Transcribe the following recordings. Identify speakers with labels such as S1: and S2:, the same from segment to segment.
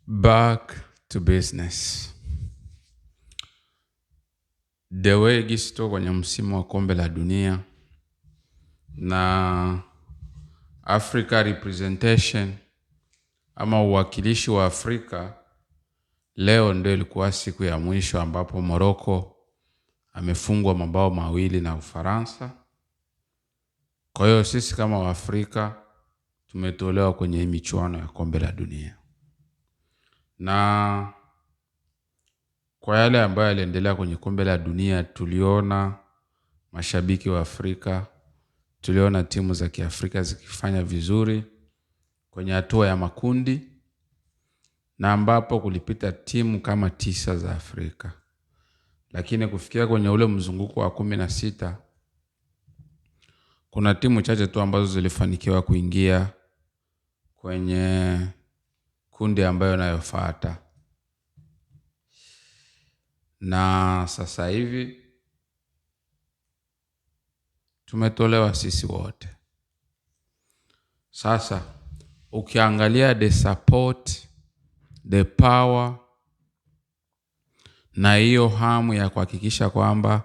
S1: Back to business. The way gisi tuko kwenye msimu wa kombe la dunia na Africa representation ama uwakilishi wa Afrika, leo ndio ilikuwa siku ya mwisho ambapo Morocco amefungwa mabao 2 na Ufaransa. Kwa hiyo sisi kama Waafrika tumetolewa kwenye michuano ya kombe la dunia. Na kwa yale ambayo yaliendelea kwenye kombe la dunia, tuliona mashabiki wa Afrika, tuliona timu za Kiafrika zikifanya vizuri kwenye hatua ya makundi, na ambapo kulipita timu kama 9 za Afrika. Lakini kufikia kwenye ule mzunguko wa 16, kuna timu chache tu ambazo zilifanikiwa kuingia kwenye kundi ambayo inayofuata. Na sasa hivi tumetolewa sisi wote. Sasa ukiangalia the support, the power na hiyo hamu ya kuhakikisha kwamba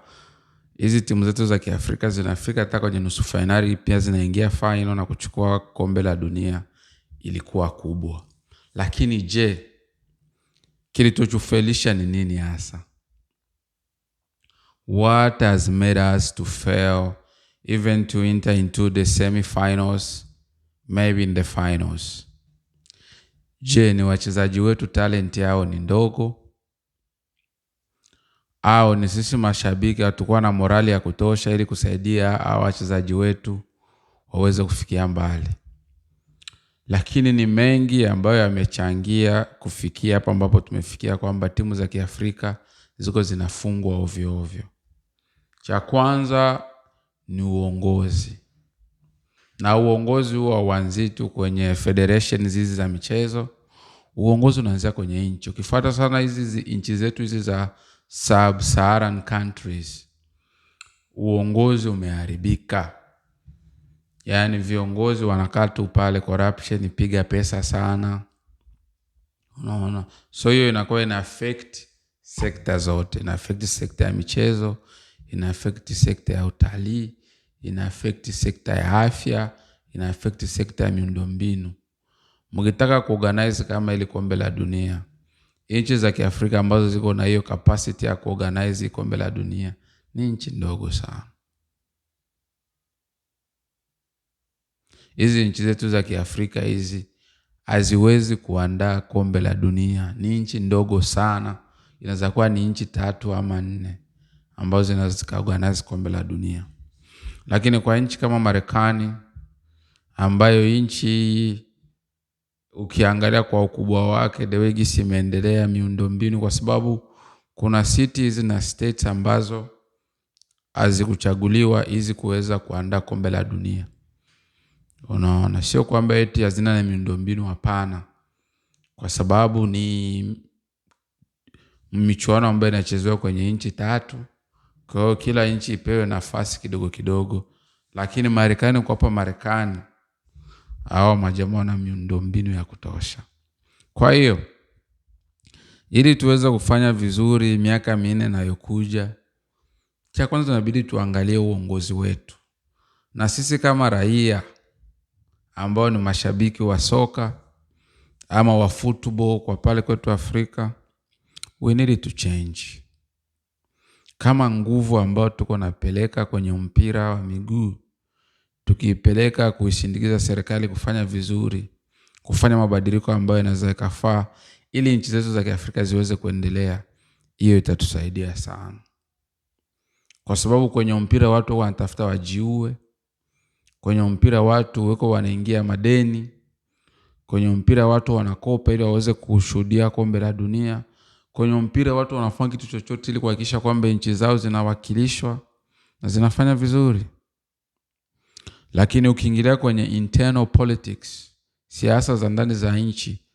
S1: hizi timu zetu za Kiafrika zinafika hata kwenye nusu finali, pia zinaingia final na kuchukua kombe la dunia, ilikuwa kubwa. Lakini je, kilichotufelisha ni nini hasa? What has made us to fail even to enter into the semi-finals, maybe in the finals? Je, ni wachezaji wetu talent yao ni ndogo? Au ni sisi mashabiki hatukuwa na morali ya kutosha ili kusaidia hao wachezaji wetu waweze kufikia mbali? Lakini ni mengi ambayo yamechangia kufikia hapa ambapo tumefikia, kwamba timu za Kiafrika ziko zinafungwa ovyo ovyo. Cha kwanza ni uongozi. Na uongozi huo hauanzi tu kwenye federation hizi za michezo. Uongozi unaanzia kwenye nchi. Ukifuata sana hizi nchi zetu hizi za sub-Saharan countries, uongozi umeharibika. Yaani viongozi wanakaa tu pale, corruption ipiga pesa sana. Unaona? So hiyo inakuwa ina affect sekta zote. Ina affect sekta ya michezo, ina affect sekta ya utalii, ina affect sekta ya afya, ina affect sekta ya miundombinu. Mkitaka kuorganize kama ile kombe la dunia, nchi za Kiafrika ambazo ziko na hiyo capacity ya kuorganize kombe la dunia ni nchi ndogo sana. Hizi nchi zetu za Kiafrika hizi haziwezi kuandaa kombe la dunia. Ni nchi ndogo sana. Inaweza kuwa ni nchi 3 ama 4 ambazo zinaweza kuorganize kombe la dunia. Lakini kwa nchi kama Marekani, ambayo nchi ukiangalia kwa ukubwa wake, the way gisi imeendelea miundombinu, kwa sababu kuna cities na states ambazo hazikuchaguliwa hizi kuweza kuandaa kombe la dunia. Unaona, sio kwamba eti hazina na miundombinu, hapana. Kwa sababu ni michuano ambayo inachezewa kwenye nchi 3. Kwa hiyo kila nchi ipewe nafasi kidogo kidogo. Lakini Marekani, kwa hapa Marekani, hao majamaa wana miundombinu ya kutosha. Kwa hiyo ili tuweze kufanya vizuri miaka 4 inayokuja, cha kwanza tunabidi tuangalie uongozi wetu. Na sisi kama raia ambao ni mashabiki wa soka ama wa football kwa pale kwetu Afrika, we need to change. Kama nguvu ambao tuko napeleka kwenye mpira wa miguu, tukiipeleka kuishindikiza serikali kufanya vizuri, kufanya mabadiliko ambayo yanaweza kufaa ili nchi zetu za Kiafrika ziweze kuendelea, hiyo itatusaidia sana. Kwa sababu kwenye mpira watu wanatafuta wajiue, kwenye mpira watu wako wanaingia madeni, kwenye mpira watu wanakopa ili waweze kushuhudia kombe la dunia, kwenye mpira watu wanafanya kitu chochote ili kuhakikisha kwamba nchi zao zinawakilishwa na zinafanya vizuri. Lakini ukiingilia kwenye internal politics, siasa za ndani za nchi,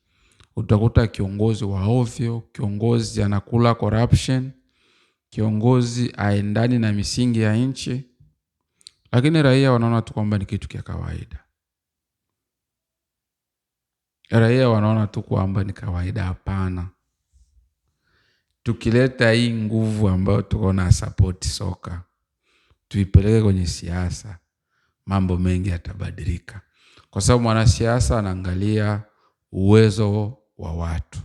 S1: utakuta kiongozi wa ovyo, kiongozi anakula corruption, kiongozi haendani na misingi ya nchi, lakini raia wanaona tu kwamba ni kitu kia kawaida. raia wanaona tu kwamba ni kawaida. Hapana. Tukileta hii nguvu ambayo tuko na support soka, tuipeleke kwenye siasa, mambo mengi yatabadilika. Kwa sababu mwanasiasa anaangalia uwezo wa watu.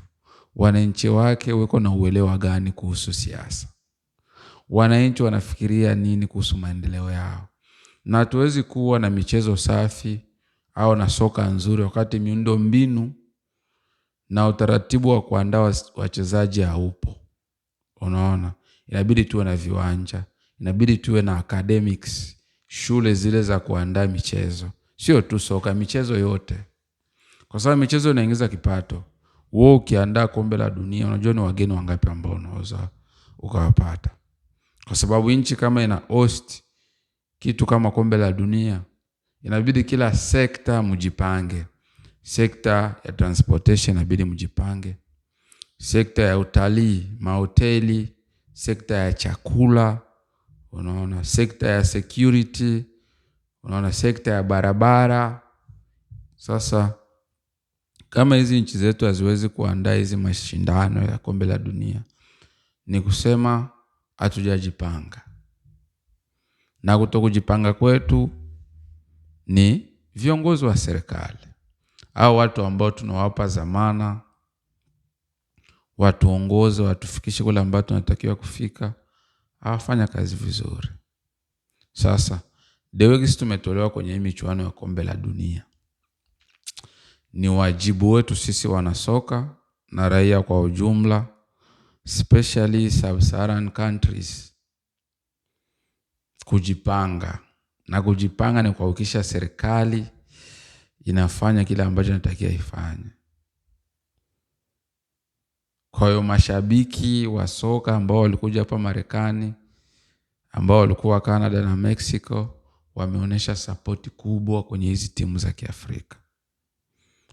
S1: Wananchi wake wako na uelewa gani kuhusu siasa? Wananchi wanafikiria nini kuhusu maendeleo yao? Na hatuwezi kuwa na michezo safi au na soka nzuri wakati miundo mbinu na utaratibu wa kuandaa wachezaji haupo. Unaona? Inabidi tuwe na viwanja, inabidi tuwe na academics, shule zile za kuandaa michezo. Sio tu soka, michezo yote. Kwa sababu michezo inaingiza kipato. Wewe ukiandaa kombe la dunia, unajua ni wageni wangapi ambao unaweza ukawapata. Kwa sababu nchi kama ina host kitu kama kombe la dunia, inabidi kila sekta mjipange. Sekta ya transportation inabidi mjipange. Sekta ya utalii, mahoteli, sekta ya chakula, unaona, sekta ya security, unaona, sekta ya barabara. Sasa kama hizi nchi zetu haziwezi kuandaa hizi mashindano ya kombe la dunia, ni kusema hatujajipanga. Na kutokujipanga kwetu ni viongozi wa serikali au watu ambao tunawapa zamana, watuongoze, watufikishe kule ambao tunatakiwa kufika, hawafanya kazi vizuri. Sasa dewegi tumetolewa kwenye michuano ya kombe la dunia. Ni wajibu wetu sisi wanasoka na raia kwa ujumla, especially sub-Saharan countries, kujipanga. Na kujipanga ni kuhakikisha serikali inafanya kile ambacho inatakiwa ifanye. Kwa hiyo mashabiki wa soka ambao walikuja hapa Marekani, ambao walikuwa Canada na Mexico, wameonyesha support kubwa kwenye hizi timu za Kiafrika.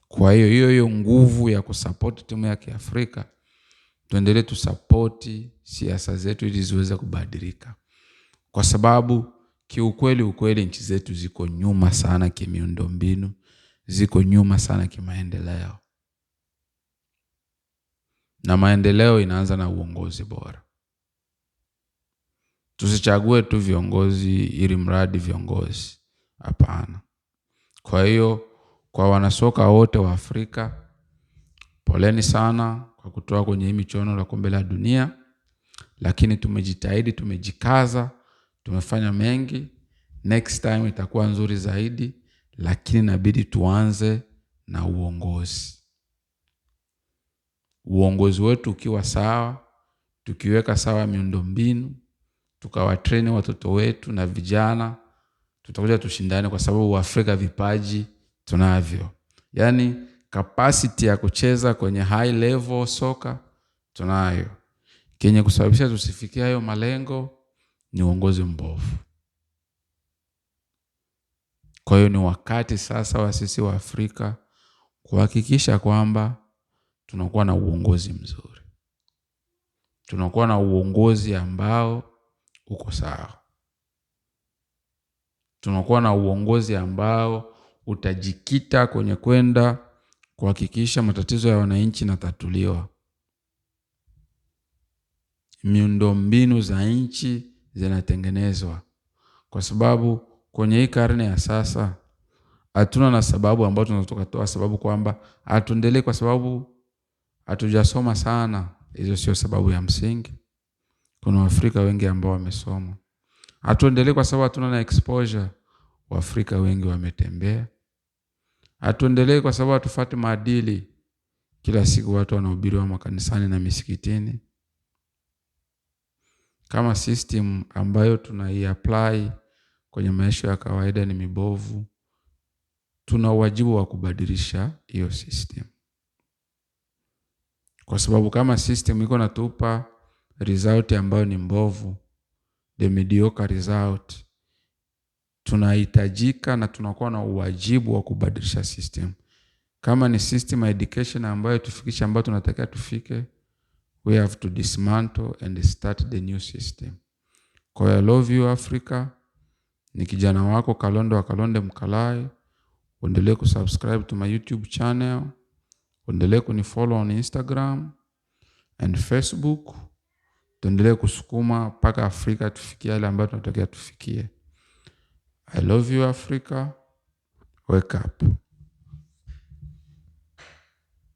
S1: Kwa hiyo nguvu ya kusupport timu ya Kiafrika, tuendelee tusupport siasa zetu ili ziweze kubadilika. Kwa sababu ukweli nchi zetu ziko nyuma sana kimiundombinu, ziko nyuma sana kimaendeleo. Na maendeleo inaanza na uongozi bora. Tusichague tu viongozi ili mradi viongozi. Hapana. Kwa hiyo kwa wanasoka wote wa Afrika, poleni sana kwa kutoa kwenye hii michuano la kombe la dunia, lakini tumejitahidi, tumejikaza, tumefanya mengi. Next time itakuwa nzuri zaidi, lakini inabidi tuanze na uongozi. Uongozi wetu ukiwa sawa, tukiweka sawa miundombinu, tukawatrain watoto wetu na vijana, tutakuja tushindane kwa sababu Afrika vipaji tunavyo. Yaani capacity ya kucheza kwenye high level soka tunayo. Kenye kusababisha tusifikie hayo malengo ni uongozi mbovu. Kwa hiyo ni wakati sasa wa sisi wa Afrika kuhakikisha kwamba tunakuwa na uongozi mzuri. Tunakuwa na uongozi ambao uko sawa. Tunakuwa na uongozi ambao utajikita kwenye kwenda kuhakikisha matatizo ya wananchi yanatatuliwa. Miundombinu za nchi zinatengenezwa. Kwa sababu kwenye hii karne ya sasa hatuna na sababu ambayo tunatoka toa sababu kwamba hatuendelee kwa sababu hatujasoma sana. Hizo sio sababu ya msingi. Kuna Waafrika wengi ambao wamesoma. Hatuendelee kwa sababu hatuna na exposure. Waafrika wengi wametembea. Hatuendelee kwa sababu hatufuati maadili. Kila siku watu wanahubiri wa makanisani na misikitini. Kama system ambayo tunai-apply kwenye maisha ya kawaida ni mibovu, tuna wajibu wa kubadilisha hiyo system. Kwa sababu kama system iko natupa result ambayo ni mbovu, the mediocre result, tunahitajika na tunakuwa na wajibu wa kubadilisha system. Kama ni system education ambayo tufikisha ambayo tunataka tufike, we have to dismantle and start the new system. Kwa hiyo I love you Africa. Ni kijana wako Kalonde wa Kalonde Mkalai. Uendelee kusubscribe to my YouTube channel. Endelee kunifollow on Instagram and Facebook. Tuendelee kusukuma mpaka Afrika tufikie yale ambayo tunataka tufikie. I love you Africa. Wake up.